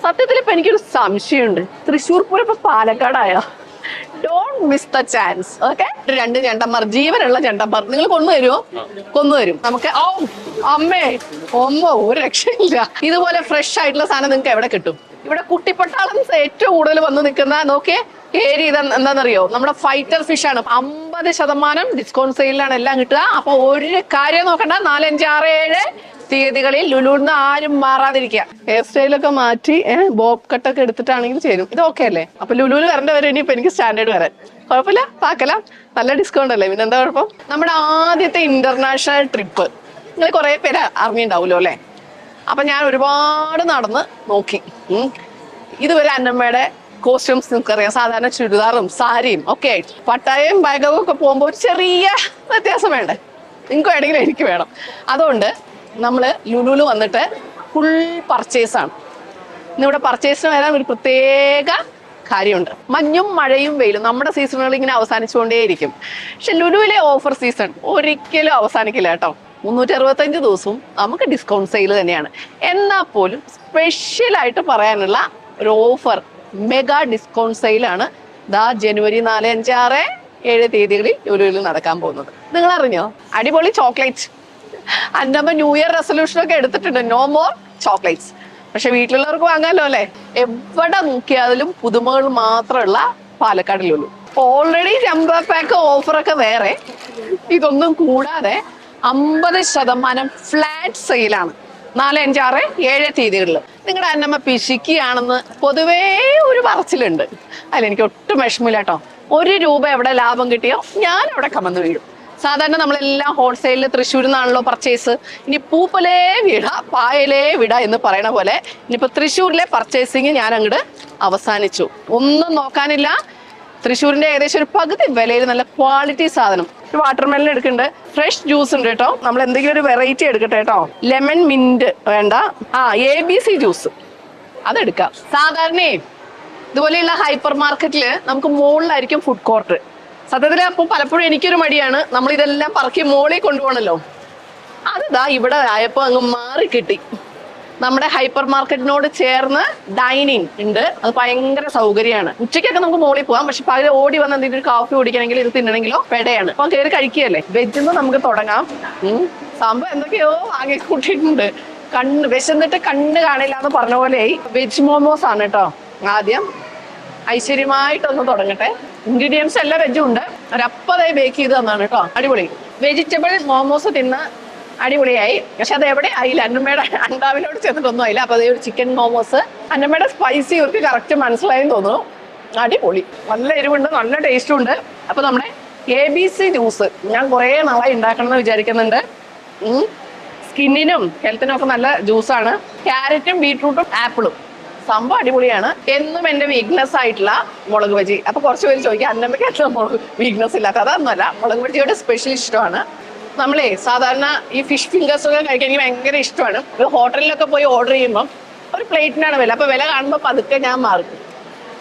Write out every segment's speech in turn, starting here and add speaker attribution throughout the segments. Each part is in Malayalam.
Speaker 1: സത്യത്തിൽ ഇപ്പൊ എനിക്കൊരു സംശയമുണ്ട്, തൃശ്ശൂർ പൂരം ഇപ്പൊ പാലക്കാടായോ? Don't miss the chance. Okay, 2 ഞണ്ടന്മാർ, ജീവനുള്ള ഞണ്ടന്മാർ നിങ്ങൾ കൊന്നുതരുമോ? കൊന്നുതരും. നമുക്ക് അമ്മേ ഒമ്മോ ഒരു രക്ഷയില്ല. ഇതുപോലെ ഫ്രഷ് ആയിട്ടുള്ള സാധനം നിങ്ങൾക്ക് എവിടെ കിട്ടും? ഇവിടെ കുട്ടിപ്പട്ടാളം ഏറ്റവും കൂടുതൽ വന്ന് നിൽക്കുന്ന നോക്കിയേ ഏരിയ എന്താണെന്നറിയോ? നമ്മുടെ ഫൈറ്റർ ഫിഷ് ആണ്. 50% ഡിസ്കൗണ്ട് സെയിലാണ് എല്ലാം കിട്ടുക. അപ്പൊ ഒരു കാര്യം നോക്കണ്ട, 4, 5, 6, 7 തീയതികളിൽ ലുലുന്ന് ആരും മാറാതിരിക്കുക. ഹെയർ സ്റ്റൈലൊക്കെ മാറ്റി ബോബ് കട്ടൊക്കെ എടുത്തിട്ടാണെങ്കിൽ ചേരും. ഇത് ഓക്കെ അല്ലേ? അപ്പൊ ലുലുവിൽ വരേണ്ട വരെ ഇനിയിപ്പോ എനിക്ക് സ്റ്റാൻഡേർഡ് വരാൻ കുഴപ്പമില്ല, പാക്കല നല്ല ഡിസ്കൗണ്ട് അല്ലേ, പിന്നെ എന്താ കുഴപ്പം? നമ്മുടെ ആദ്യത്തെ ഇന്റർനാഷണൽ ട്രിപ്പ് നിങ്ങൾ കുറെ പേര് അറിഞ്ഞിണ്ടാവുമല്ലോ അല്ലെ? അപ്പൊ ഞാൻ ഒരുപാട് നടന്ന് നോക്കി. ഇതുവരെ അന്നമ്മയുടെ കോസ്റ്റ്യൂംസ് നിങ്ങൾക്കറിയാം, സാധാരണ ചുരിദാറും സാരിയും ഒക്കെ ആയിട്ട്. പട്ടായയും ബാഗവും ഒക്കെ പോകുമ്പോൾ ഒരു ചെറിയ വ്യത്യാസം വേണ്ടേ? നിങ്ങൾക്ക് വേണമെങ്കിലും എനിക്ക് വേണം. അതുകൊണ്ട് നമ്മൾ ലുലുവിൽ വന്നിട്ട് ഫുൾ പർച്ചേസ് ആണ്. ഇന്നിവിടെ പർച്ചേസിന് വരാൻ ഒരു പ്രത്യേക കാര്യമുണ്ട്. മഞ്ഞും മഴയും വെയിലും നമ്മുടെ സീസണുകൾ ഇങ്ങനെ അവസാനിച്ചുകൊണ്ടേയിരിക്കും. പക്ഷെ ലുലുവിലെ ഓഫർ സീസൺ ഒരിക്കലും അവസാനിക്കില്ല കേട്ടോ. 365 ദിവസവും നമുക്ക് ഡിസ്കൗണ്ട് സെയിൽ തന്നെയാണ്. എന്നാൽ പോലും സ്പെഷ്യലായിട്ട് പറയാനുള്ള ഒരു ഓഫർ മെഗാ ഡിസ്കൗണ്ട് സെയിലാണ് ജനുവരി 4, 5, 6, 7 തീയതികളിൽ ലുലുവിൽ നടക്കാൻ പോകുന്നത്. നിങ്ങൾ അറിഞ്ഞോ? അടിപൊളി ചോക്ലേറ്റ്. അന്നമ്മ ന്യൂ ഇയർ റെസൊല്യൂഷനൊക്കെ എടുത്തിട്ടുണ്ട്, നോ മോർ ചോക്ലേറ്റ്സ്. പക്ഷെ വീട്ടിലുള്ളവർക്ക് വാങ്ങാമല്ലോ അല്ലെ? എവിടെ നോക്കിയാലും പുതുമകൾ മാത്രമുള്ള Palakkad Lulu. Already jumbo pack ഓഫറൊക്കെ വേറെ. ഇതൊന്നും കൂടാതെ 50% ഫ്ലാറ്റ് സെയിലാണ് 4, 5, 6, 7 തീയതികളിൽ. നിങ്ങളുടെ അന്നമ്മ പിശിക്കുകയാണെന്ന് പൊതുവേ ഒരു പറച്ചിലുണ്ട്. അതിലെനിക്ക് ഒട്ടും വിഷമില്ല കേട്ടോ. 1 രൂപ എവിടെ ലാഭം കിട്ടിയോ ഞാൻ അവിടെ കമന്ന് വീഴും. സാധാരണ നമ്മളെല്ലാം ഹോൾസെയിലിൽ തൃശ്ശൂരിൽ നിന്നാണല്ലോ പർച്ചേസ്. ഇനി പൂപ്പലേ വിട പായലേ വിട എന്ന് പറയണ പോലെ ഇനിയിപ്പോ തൃശ്ശൂരിലെ പർച്ചേസിങ് ഞാൻ അങ്ങോട്ട് അവസാനിച്ചു. ഒന്നും നോക്കാനില്ല. തൃശ്ശൂരിന്റെ ഏകദേശം ഒരു പകുതി വിലയിൽ നല്ല ക്വാളിറ്റി സാധനം. ഒരു വാട്ടർമെലൻ എടുക്കുന്നുണ്ട്, ഫ്രഷ് ജ്യൂസ് ഉണ്ട് കേട്ടോ. നമ്മൾ എന്തെങ്കിലും ഒരു വെറൈറ്റി എടുക്കട്ടെ കേട്ടോ. ലെമൺ മിന്റ് വേണ്ട, ABC ജ്യൂസ് അതെടുക്കാം. സാധാരണ ഇതുപോലെയുള്ള ഹൈപ്പർ മാർക്കറ്റില് നമുക്ക് മുകളിലായിരിക്കും ഫുഡ് കോർട്ട്. സത്യത്തിൽ അപ്പം പലപ്പോഴും എനിക്കൊരു മടിയാണ്, നമ്മൾ ഇതെല്ലാം പറക്കി മോളിൽ കൊണ്ടുപോകണല്ലോ. അതാ ഇവിടെ ആയപ്പോ അങ്ങ് മാറി കിട്ടി. നമ്മുടെ ഹൈപ്പർ മാർക്കറ്റിനോട് ചേർന്ന് ഡൈനിങ് ഉണ്ട്. അത് ഭയങ്കര സൗകര്യമാണ്. ഉച്ചയ്ക്കൊക്കെ നമുക്ക് മോളിൽ പോകാം. പക്ഷെ പകരം ഓടി വന്ന് എന്തെങ്കിലും ഒരു കാഫി കുടിക്കണമെങ്കിൽ ഇത് തിന്നണമെങ്കിലോ പെടയാണ്. അപ്പൊ കയറി കഴിക്കുകയല്ലേ. വെജിന്ന് നമുക്ക് തുടങ്ങാം. സംഭവം എന്തൊക്കെയോ ആകെ കൂട്ടിയിട്ടുണ്ട്. വിശന്നിട്ട് കണ്ണ് കാണില്ല എന്ന് പറഞ്ഞ പോലെ വെജ് മോമോസ് ആണ് കേട്ടോ. ആദ്യം ഐശ്വര്യമായിട്ടൊന്ന് തുടങ്ങട്ടെ. ഇൻഗ്രീഡിയൻസ് എല്ലാം വെജും ഉണ്ട്. ഒരപ്പതായി ബേക്ക് ചെയ്ത് തന്നാണ് കേട്ടോ. അടിപൊളി വെജിറ്റബിൾ മോമോസ് തിന്ന് അടിപൊളിയായി. പക്ഷെ അത് എവിടെ ആയില്ല, അന്നമ്മയുടെ അണ്ടാവിനോട് ചെന്നിട്ടൊന്നും ആയില്ല. അപ്പൊ അതേ ഒരു ചിക്കൻ മോമോസ്. അന്നമ്മയുടെ സ്പൈസി ഇവർക്ക് കറക്റ്റ് മനസ്സിലായെന്ന് തോന്നുന്നു. അടിപൊളി, നല്ല എരിവുണ്ട്, നല്ല ടേസ്റ്റും ഉണ്ട്. അപ്പൊ നമ്മുടെ ABC ജ്യൂസ് ഞാൻ കുറെ നാളായി ഉണ്ടാക്കണം എന്ന് വിചാരിക്കുന്നുണ്ട്. സ്കിന്നിനും ഹെൽത്തിനും ഒക്കെ നല്ല ജ്യൂസാണ്. ക്യാരറ്റും ബീട്രൂട്ടും ആപ്പിളും സംഭവം അടിപൊളിയാണ്. എന്നും എന്റെ വീക്ക്നെസ് ആയിട്ടുള്ള മുളക് ബജി. അപ്പൊ കുറച്ച് പേര് ചോദിക്കാം അന്നമ്മയ്ക്ക് അത്ര വീക്ക്നെസ് ഇല്ലാത്ത. അതൊന്നുമല്ല, മുളക് ബജിയുടെ സ്പെഷ്യൽ ഇഷ്ടമാണ്. നമ്മളെ സാധാരണ ഈ ഫിഷ് ഫിംഗേഴ്സ് ഒക്കെ കഴിക്കാൻ എനിക്ക് ഭയങ്കര ഇഷ്ടമാണ്. ഹോട്ടലിലൊക്കെ പോയി ഓർഡർ ചെയ്യുമ്പോൾ ഒരു പ്ലേറ്റിനാണ് വില. അപ്പൊ വില കാണുമ്പോൾ പതുക്കെ ഞാൻ മാറും.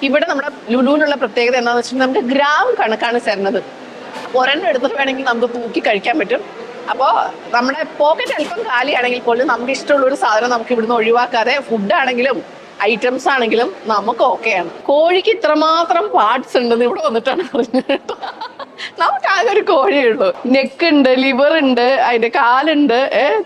Speaker 1: ഇവിടെ നമ്മുടെ ലുലുവിനുള്ള പ്രത്യേകത എന്താണെന്ന് വെച്ചിട്ടുണ്ടെങ്കിൽ നമുക്ക് ഗ്രാം കണക്കാണ് തരുന്നത്. ഒരെണ്ണം എടുത്തിട്ട് വേണമെങ്കിൽ നമുക്ക് തൂക്കി കഴിക്കാൻ പറ്റും. അപ്പോൾ നമ്മുടെ പോക്കറ്റ് അല്പം കാലിയാണെങ്കിൽ പോലും നമുക്ക് ഇഷ്ടമുള്ള ഒരു സാധനം നമുക്ക് ഇവിടുന്ന് ഒഴിവാക്കാതെ ഫുഡാണെങ്കിലും ഐറ്റംസ് ആണെങ്കിലും നമുക്ക് ഓക്കെയാണ്. കോഴിക്ക് ഇത്രമാത്രം പാർട്സ് ഉണ്ടെന്ന് ഇവിടെ വന്നിട്ടാണ് അറിഞ്ഞത്. നമുക്ക് ആകെ ഒരു കോഴിയുള്ളൂ. നെക്ക് ഉണ്ട്, ലിവർ ഉണ്ട്, അതിന്റെ കാലുണ്ട്,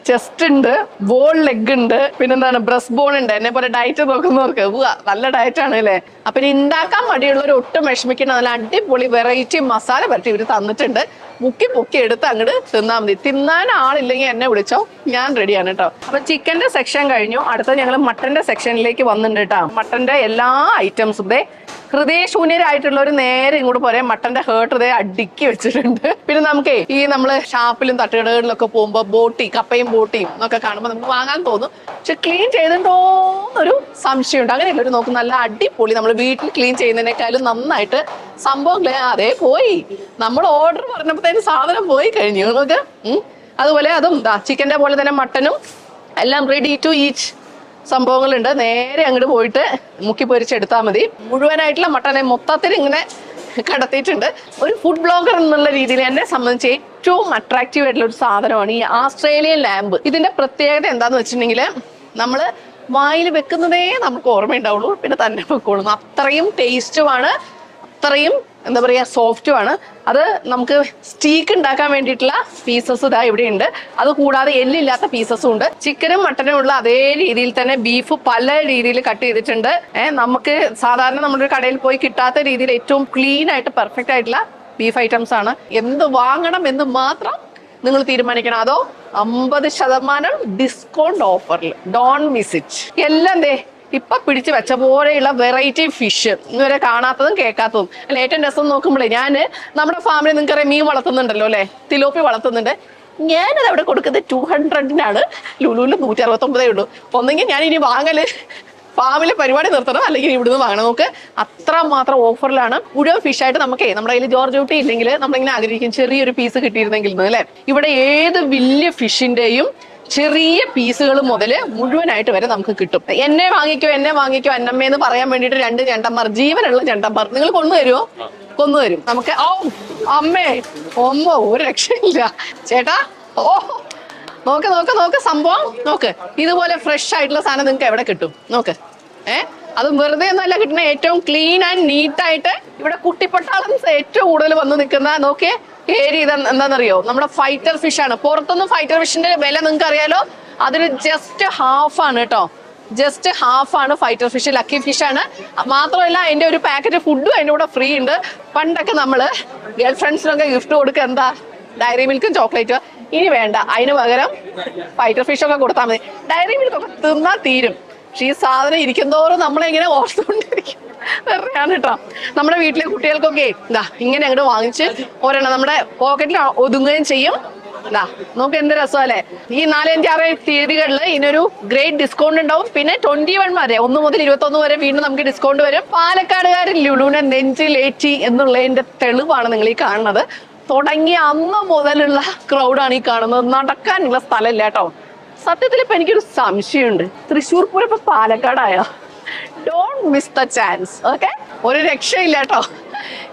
Speaker 1: ചെസ്റ്റ് ഉണ്ട്, ബോൾ ലെഗ് ഉണ്ട്, പിന്നെന്താണ് ബ്രസ്റ്റ് ബോൺ ഉണ്ട്. എന്നെ പോലെ ഡയറ്റ് നോക്കുന്നവർക്ക് നല്ല ഡയറ്റ് ആണ് അല്ലേ. അപ്പൊ ഇനി ഉണ്ടാക്കാൻ മടിയുള്ളവർ ഒട്ടും വിഷമിക്കണം. നല്ല അടിപൊളി വെറൈറ്റി മസാല പരട്ടി ഇവര് തന്നിട്ടുണ്ട്. മുക്കി പൊക്കി എടുത്ത് അങ്ങോട്ട് തിന്നാൻ മതി. തിന്നാൻ ആളില്ലെങ്കിൽ എന്നെ വിളിച്ചോ, ഞാൻ റെഡിയാണ് കേട്ടോ. അപ്പൊ ചിക്കന്റെ സെക്ഷൻ കഴിഞ്ഞു. അടുത്ത ഞങ്ങൾ മട്ടന്റെ സെക്ഷനിലേക്ക് വന്നിട്ടുണ്ട് കേട്ടോ. മട്ടന്റെ എല്ലാ ഐറ്റംസും ഹൃദയശൂന്യരായിട്ടുള്ളവർ നേരെ ഇങ്ങോട്ട് പോരെ. മട്ടന്റെ ഹേർട്ട് ഇതേ അടുക്കി വെച്ചിട്ടുണ്ട്. പിന്നെ നമുക്ക് ഈ നമ്മള് ഷാപ്പിലും തട്ടുകടകളിലൊക്കെ പോകുമ്പോ ബോട്ടി, കപ്പയും ബോട്ടിയും എന്നൊക്കെ കാണുമ്പോൾ നമുക്ക് വാങ്ങാൻ തോന്നും. പക്ഷെ ക്ലീൻ ചെയ്തിട്ടുണ്ടോന്നൊരു സംശയമുണ്ട്. അങ്ങനെയല്ല, ഒരു നോക്കും നല്ല അടിപൊളി. നമ്മൾ വീട്ടിൽ ക്ലീൻ ചെയ്യുന്നതിനേക്കാളും നന്നായിട്ട് സംഭവം അതേ പോയി. നമ്മൾ ഓർഡർ പറഞ്ഞപ്പോഴത്തേന് സാധനം പോയി കഴിഞ്ഞു നമുക്ക്. അതുപോലെ അതും ചിക്കന്റെ പോലെ തന്നെ മട്ടനും എല്ലാം റെഡി ടു ഈറ്റ് സംഭവങ്ങളുണ്ട്. നേരെ അങ്ങോട്ട് പോയിട്ട് മുക്കി പൊരിച്ചെടുത്താൽ മതി. മുഴുവനായിട്ടുള്ള മട്ടനെ മൊത്തത്തിൽ ഇങ്ങനെ കടത്തിയിട്ടുണ്ട്. ഒരു ഫുഡ് ബ്ലോഗർ എന്നുള്ള രീതിയിൽ എന്നെ സംബന്ധിച്ച് ഏറ്റവും അട്രാക്റ്റീവ് ആയിട്ടുള്ള ഒരു സാധനമാണ് ഈ ആസ്ട്രേലിയൻ ലാമ്പ്. ഇതിന്റെ പ്രത്യേകത എന്താന്ന് വെച്ചിട്ടുണ്ടെങ്കിൽ നമ്മള് വായിൽ വെക്കുന്നതേ നമുക്ക് ഓർമ്മയുണ്ടാവുള്ളൂ, പിന്നെ തന്നെ വെക്കോളും. അത്രയും ടേസ്റ്റുമാണ്, അത്രയും എന്താ പറയുക സോഫ്റ്റുമാണ്. അത് നമുക്ക് സ്റ്റീക്ക് ഉണ്ടാക്കാൻ വേണ്ടിയിട്ടുള്ള പീസസ് ഇതാ ഇവിടെ ഉണ്ട്. അത് കൂടാതെ എല്ലില്ലാത്ത പീസസും ഉണ്ട്. ചിക്കനും മട്ടനും ഉള്ള അതേ രീതിയിൽ തന്നെ ബീഫ് പല രീതിയിൽ കട്ട് ചെയ്തിട്ടുണ്ട്. നമുക്ക് സാധാരണ നമ്മുടെ കടയിൽ പോയി കിട്ടാത്ത രീതിയിൽ ഏറ്റവും ക്ലീൻ ആയിട്ട് പെർഫെക്റ്റ് ആയിട്ടുള്ള ബീഫ് ഐറ്റംസ് ആണ്. എന്ത് വാങ്ങണം എന്ന് മാത്രം നിങ്ങൾ തീരുമാനിക്കണം. അതോ 50% ഡിസ്കൗണ്ട് ഓഫറിൽ. Don't miss it. എല്ലാം ഇപ്പൊ പിടിച്ചു വെച്ച പോലെയുള്ള വെറൈറ്റി ഫിഷ് ഇതുവരെ കാണാത്തതും കേൾക്കാത്തതും. അല്ല, ഏറ്റവും രസം നോക്കുമ്പോഴേ നമ്മുടെ ഫാമിലി നിങ്ങൾക്കറിയാം മീൻ വളർത്തുന്നുണ്ടല്ലോ അല്ലെ, തിലോപ്പി വളർത്തുന്നുണ്ട്. ഞാനത് അവിടെ കൊടുക്കുന്നത് 200-നാണ്. ലുലുവിൽ 169 ഉള്ളൂ. ഒന്നെങ്കിൽ ഞാൻ ഇനി വാങ്ങല് ഫാമിലെ പരിപാടി നിർത്തണം, അല്ലെങ്കിൽ ഇവിടുന്ന് വാങ്ങണം. നമുക്ക് അത്രമാത്രം ഓഫറിലാണ്. മുഴുവൻ ഫിഷായിട്ട് നമുക്ക് നമ്മുടെ കയ്യിൽ ജോർജ് ഊട്ടി ഇല്ലെങ്കിൽ നമ്മളിങ്ങനെ ആഗ്രഹിക്കും ചെറിയൊരു പീസ് കിട്ടിയിരുന്നെങ്കിൽ അല്ലെ. ഇവിടെ ഏത് വലിയ ഫിഷിന്റെയും ചെറിയ പീസുകൾ മുതൽ മുഴുവനായിട്ട് വരെ നമുക്ക് കിട്ടും. എന്നെ വാങ്ങിക്കോ അന്നമ്മേന്ന് പറയാൻ വേണ്ടിയിട്ട് 2 ചെണ്ടന്മാർ, ജീവനുള്ള ചെണ്ടന്മാർ. നിങ്ങൾ കൊന്നുതരും നമുക്ക്. അമ്മേ ഒമ്മോ ഒരു രക്ഷയില്ല ചേട്ടാ. നോക്ക് സംഭവം നോക്ക്. ഇതുപോലെ ഫ്രഷ് ആയിട്ടുള്ള സാധനം നിങ്ങൾക്ക് എവിടെ കിട്ടും നോക്ക്. അതും വെറുതെ ഒന്നല്ല കിട്ടുന്ന, ഏറ്റവും ക്ലീൻ ആൻഡ് നീറ്റായിട്ട്. ഇവിടെ കുട്ടിപ്പട്ടാളം ഏറ്റവും കൂടുതൽ വന്ന് നിൽക്കുന്ന നോക്കിയേ ഏരിയ എന്താണെന്നറിയോ, നമ്മുടെ ഫൈറ്റർ ഫിഷ് ആണ്. പുറത്തൊന്നും ഫൈറ്റർ ഫിഷിന്റെ വില നിങ്ങൾക്ക് അറിയാലോ, അതിന് ജസ്റ്റ് ഹാഫ് ആണ് കേട്ടോ. ജസ്റ്റ് ഹാഫ് ആണ് ഫൈറ്റർ ഫിഷ്. ലക്കി ഫിഷ് ആണ്. മാത്രമല്ല അതിന്റെ ഒരു പാക്കറ്റ് ഫുഡും അതിന്റെ കൂടെ ഫ്രീ ഉണ്ട്. പണ്ടൊക്കെ നമ്മള് ഗേൾ ഫ്രണ്ട്സിനൊക്കെ ഗിഫ്റ്റ് കൊടുക്കുക എന്താ, ഡയറി മിൽക്കും ചോക്ലേറ്റ്. ഇനി വേണ്ട, അതിന് പകരം ഫൈറ്റർ ഫിഷ് ഒക്കെ കൊടുത്താൽ മതി. ഡയറി മിൽക്കൊക്കെ തിന്നാൽ തീരും. പക്ഷെ ഈ സാധനം ഇരിക്കുന്തോറും നമ്മളെങ്ങനെ ഓർത്തുകൊണ്ടിരിക്കും. വെറുതെയാണ് കേട്ടോ. നമ്മുടെ വീട്ടിലെ കുട്ടികൾക്കൊക്കെ ഇങ്ങനെ അങ്ങോട്ട് വാങ്ങിച്ച് ഒരെണ്ണം നമ്മുടെ പോക്കറ്റിൽ ഒതുങ്ങുകയും ചെയ്യും. നോക്ക് എന്ത് രസമല്ലേ. ഈ 4, 5, 6 തീയതികളിൽ ഇതിനൊരു ഗ്രേറ്റ് ഡിസ്കൗണ്ട് ഉണ്ടാവും. പിന്നെ 21 വരെ, 1 മുതൽ 21 വരെ വീണ്ടും നമുക്ക് ഡിസ്കൗണ്ട് വരും. പാലക്കാടുകാരൻ ലുലുവിനെ നെഞ്ചിലേറ്റി എന്നുള്ളതിന്റെ തെളിവാണ് നിങ്ങൾ ഈ കാണുന്നത്. തുടങ്ങിയ അന്ന് മുതലുള്ള ക്രൗഡാണ് ഈ കാണുന്നത്. നടക്കാനുള്ള സ്ഥലമില്ല കേട്ടോ. സത്യത്തിൽ ഇപ്പൊ എനിക്കൊരു സംശയമുണ്ട്, തൃശ്ശൂർ പൂരം ഇപ്പൊ പാലക്കാടായ. Don't miss the chance. Okay, ഒരു രക്ഷയില്ല കേട്ടോ.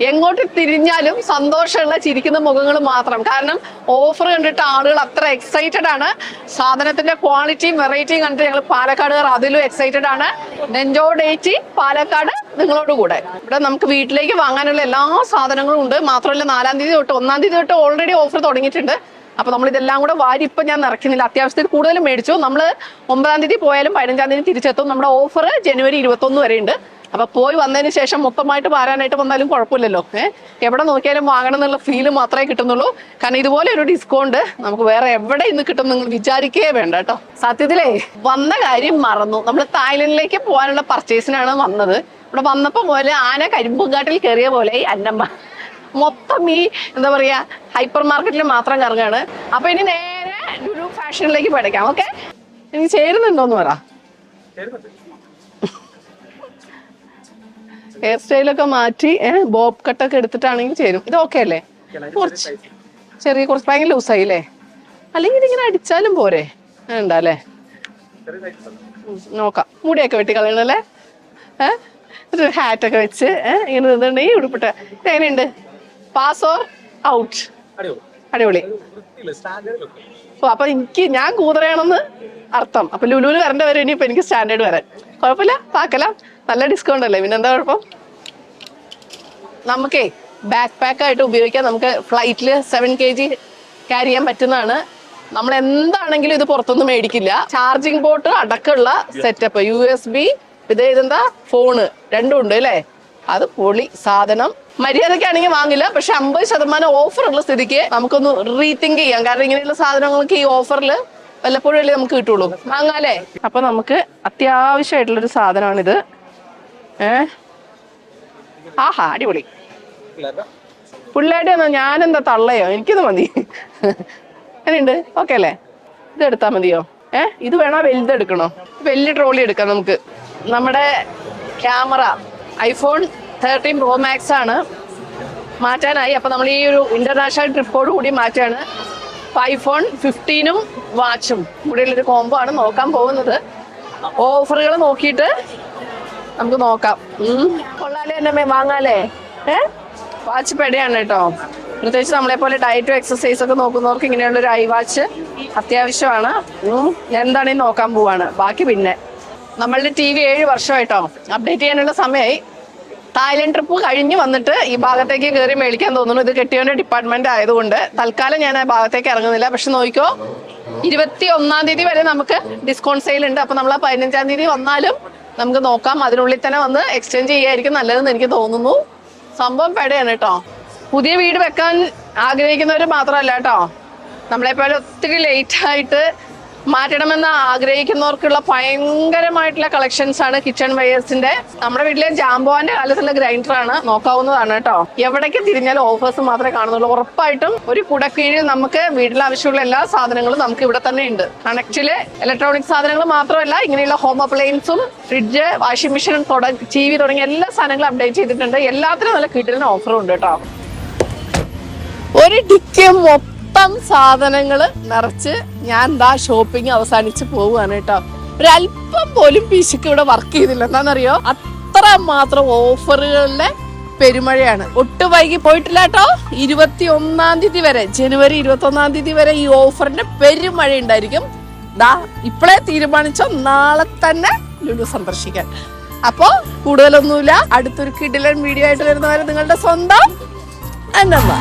Speaker 1: എങ്ങോട്ട് തിരിഞ്ഞാലും സന്തോഷമുള്ള ചിരിക്കുന്ന മുഖങ്ങൾ മാത്രം. കാരണം ഓഫർ കണ്ടിട്ട് ആളുകൾ അത്ര എക്സൈറ്റഡ് ആണ്. സാധനത്തിന്റെ ക്വാളിറ്റിയും വെറൈറ്റിയും കണ്ടിട്ട് ഞങ്ങൾ പാലക്കാടുകാർ അതിലും എക്സൈറ്റഡ് ആണ്. നെഞ്ചോടേറ്റി പാലക്കാട് നിങ്ങളോട് കൂടെ. ഇവിടെ നമുക്ക് വീട്ടിലേക്ക് വാങ്ങാനുള്ള എല്ലാ സാധനങ്ങളും ഉണ്ട്. മാത്രമല്ല 4-ാം തീയതി തൊട്ട് 1-ാം തീയതി തൊട്ട് ഓൾറെഡി ഓഫർ തുടങ്ങിയിട്ടുണ്ട്. അപ്പൊ നമ്മൾ ഇതെല്ലാം കൂടെ വാരി ഇപ്പൊ ഞാൻ നിറയ്ക്കുന്നില്ല. അത്യാവശ്യത്തിൽ കൂടുതൽ മേടിച്ചു. നമ്മൾ 9-ാം തീയതി പോയാലും 15-ാം തീയതി തിരിച്ചെത്തും. നമ്മുടെ ഓഫർ ജനുവരി 21 വരെ ഉണ്ട്. അപ്പൊ പോയി വന്നതിന് ശേഷം മൊത്തമായിട്ട് വാരാനായിട്ട് വന്നാലും കുഴപ്പമില്ലല്ലോ. എവിടെ നോക്കിയാലും വാങ്ങണം എന്നുള്ള ഫീല് മാത്രമേ കിട്ടുന്നുള്ളൂ. കാരണം ഇതുപോലെ ഒരു ഡിസ്കൗണ്ട് നമുക്ക് വേറെ എവിടെ ഇന്ന് കിട്ടും നിങ്ങൾ വിചാരിക്കേ വേണ്ട കേട്ടോ. സത്യത്തിലേ വന്ന കാര്യം മറന്നു. നമ്മൾ തായ്ലൻഡിലേക്ക് പോകാനുള്ള പർച്ചേസിനാണ് വന്നത്. ഇവിടെ വന്നപ്പോ പോലെ ആന കരിമ്പുകാട്ടിൽ കയറിയ പോലെ ഈ അന്നമ്മ മൊത്തം ഈ എന്താ പറയാ ഹൈപ്പർ മാർക്കറ്റിൽ മാത്രം കറങ്ങാണ്. അപ്പൊ ഇനി നേരെ ലുലു ഫാഷനിലേക്ക് പഠിക്കാം. ഓക്കെ, ഇനി ചേരുന്നുണ്ടോന്ന് പറ. ഹെയർ സ്റ്റൈലൊക്കെ മാറ്റി ബോബ് കട്ടൊക്കെ എടുത്തിട്ടാണെങ്കിൽ ചേരും. ഇത് ഓക്കെ അല്ലേ? കുറച്ച് ഭയങ്കര ലൂസായി അല്ലേ? അല്ലെങ്കിൽ ഇതിങ്ങനെ അടിച്ചാലും പോരെ? ഉണ്ടല്ലേ, നോക്കാം. മുടിയൊക്കെ വെട്ടി കളയണല്ലേ? ഒരു ഹാറ്റൊക്കെ വെച്ച് ഇങ്ങനെ നിന്നിട്ടുണ്ടെങ്കിൽ ഉടുപ്പിട്ട എങ്ങനെയുണ്ട്? Pass or out? അടിപൊളി. അപ്പൊ ഞാൻ കൂതറയാണെന്ന് അർത്ഥം. അപ്പൊ ലുലുവിൽ വരേണ്ട വരെ ഇനിയിപ്പൊ എനിക്ക് സ്റ്റാൻഡേർഡ് വരാൻ കുഴപ്പമില്ല. പാക്കലാം, നല്ല ഡിസ്കൗണ്ട് അല്ലേ, പിന്നെ എന്താ കുഴപ്പം? നമുക്കേ ബാക്ക് പാക്ക് ആയിട്ട് ഉപയോഗിക്കാം. നമുക്ക് ഫ്ലൈറ്റിൽ 7 kg ക്യാരി ചെയ്യാൻ പറ്റുന്നതാണ്. നമ്മൾ എന്താണെങ്കിലും ഇത് പുറത്തൊന്നും മേടിക്കില്ല. ചാർജിങ് പോർട്ട് അടക്കമുള്ള സെറ്റപ്പ്, USB, ഇതെന്താ ഫോണ്, രണ്ടും ഉണ്ട് അല്ലേ? അത് പൊളി സാധനം. മര്യാദക്കാണെങ്കിൽ വാങ്ങില്ല, പക്ഷെ 50% ഓഫർ ഉള്ള സ്ഥിതിക്ക് നമുക്കൊന്ന് റീതിങ്ക് ചെയ്യാം. കാരണം ഇങ്ങനെയുള്ള സാധനങ്ങൾക്ക് ഈ ഓഫറിൽ വല്ലപ്പോഴും അല്ലേ നമുക്ക് കിട്ടുള്ളൂ. വാങ്ങാല്ലേ? അപ്പൊ നമുക്ക് അത്യാവശ്യമായിട്ടുള്ളൊരു സാധനമാണിത്. ആഹാ, അടിപൊളി. പിള്ളേരുടെ ഞാനെന്താ തള്ളയോ? എനിക്കിത് മതി. അങ്ങനെയുണ്ട്. ഓക്കെ അല്ലേ? ഇത് എടുത്താ മതിയോ? ഇത് വേണോ വലുതെടുക്കണോ? വലിയ ട്രോളി എടുക്കാം നമുക്ക്. നമ്മുടെ ക്യാമറ iPhone 13 Pro Max ആണ്. മാറ്റാനായി. അപ്പൊ നമ്മൾ ഈ ഒരു ഇന്റർനാഷണൽ ട്രിപ്പോട് കൂടി മാറ്റാണ്. iPhone 15 വാച്ചും കൂടെയുള്ളൊരു കോംബോ ആണ് നോക്കാൻ പോകുന്നത്. ഓഫറുകൾ നോക്കിയിട്ട് നമുക്ക് നോക്കാം. കൊള്ളാലേ എന്നെ വാങ്ങാലേ? വാച്ച് പെടയാണ് കേട്ടോ. പ്രത്യേകിച്ച് നമ്മളെ പോലെ ഡയറ്റും എക്സസൈസ് ഒക്കെ നോക്കുന്നവർക്ക് ഇങ്ങനെയുള്ളൊരു ഐ വാച്ച് അത്യാവശ്യമാണ്. ഞാൻ എന്താണെങ്കിലും നോക്കാൻ പോവാണ്. ബാക്കി പിന്നെ നമ്മളുടെ TV 7 വർഷമായിട്ടോ. അപ്ഡേറ്റ് ചെയ്യാനുള്ള സമയമായി. തായ്ലൻഡ് ട്രിപ്പ് കഴിഞ്ഞ് വന്നിട്ട് ഈ ഭാഗത്തേക്ക് കയറി മേടിക്കാൻ തോന്നുന്നു. ഇത് കെട്ടിയോന്റെ ഡിപ്പാർട്ട്മെന്റ് ആയതുകൊണ്ട് തൽക്കാലം ഞാൻ ആ ഭാഗത്തേക്ക് ഇറങ്ങുന്നില്ല. പക്ഷെ നോക്കിക്കോ, 21-ാം തീയതി വരെ നമുക്ക് ഡിസ്കൗണ്ട് സെയിൽ ഉണ്ട്. അപ്പൊ നമ്മൾ 15-ാം തീയതി വന്നാലും നമുക്ക് നോക്കാം. അതിനുള്ളിൽ തന്നെ വന്ന് എക്സ്ചേഞ്ച് ചെയ്യായിരിക്കും നല്ലതെന്ന് എനിക്ക് തോന്നുന്നു. സംഭവം പെടയാണ് കേട്ടോ. പുതിയ വീട് വെക്കാൻ ആഗ്രഹിക്കുന്നവർ മാത്രമല്ല കേട്ടോ, നമ്മളെപ്പോലെ ഒത്തിരി ലേറ്റ് ആയിട്ട് മാറ്റണമെന്ന് ആഗ്രഹിക്കുന്നവർക്കുള്ള ഭയങ്കരമായിട്ടുള്ള കളക്ഷൻസ് ആണ് കിച്ചൺ വെയേഴ്സിന്റെ. നമ്മുടെ വീട്ടിലെ ജാംബോന്റെ കാലത്തുള്ള ഗ്രൈൻഡറാണ്, നോക്കാവുന്നതാണ് കേട്ടോ. എവിടേക്ക് തിരിഞ്ഞാലും ഓഫേഴ്സ് മാത്രമേ കാണുന്നുള്ളൂ. ഉറപ്പായിട്ടും ഒരു കുടക്കീഴിൽ നമുക്ക് വീട്ടിൽ ആവശ്യമുള്ള എല്ലാ സാധനങ്ങളും നമുക്ക് ഇവിടെ തന്നെ ഉണ്ട്. കണക്റ്റില് ഇലക്ട്രോണിക് സാധനങ്ങൾ മാത്രമല്ല, ഇങ്ങനെയുള്ള ഹോം അപ്ലയൻസും ഫ്രിഡ്ജ്, വാഷിംഗ് മെഷീൻ, TV തുടങ്ങിയ എല്ലാ സാധനങ്ങളും അപ്ഡേറ്റ് ചെയ്തിട്ടുണ്ട്. എല്ലാത്തിനും നല്ല കിട്ടിലിന് ഓഫറും ഉണ്ട് കേട്ടോ. ഒരു ടിക്ക് മൊത്തം സാധനങ്ങൾ നിറച്ച് ഞാൻ ഷോപ്പിംഗ് അവസാനിച്ച് പോവുകയാണ് കേട്ടോ. ഒരല്പം പോലും പിശുക്ക് ഇവിടെ വർക്ക് ചെയ്തില്ല. എന്താണെന്നറിയോ, അത്ര മാത്രം ഓഫറുകളുടെ പെരുമഴയാണ്. ഒട്ടും വൈകി പോയിട്ടില്ല കേട്ടോ. 21-ാം തീയതി വരെ, ജനുവരി 21-ാം തീയതി വരെ ഈ ഓഫറിന്റെ പെരുമഴ ഉണ്ടായിരിക്കും. ഇപ്പോഴേ തീരുമാനിച്ചോ നാളെ തന്നെ ലുലു സന്ദർശിക്കാൻ. അപ്പോ കൂടുതലൊന്നുമില്ല, അടുത്തൊരു കിടിലൻ വീഡിയോ ആയിട്ട് വരുന്നവരെ നിങ്ങളുടെ സ്വന്തം അന്നമ്മ.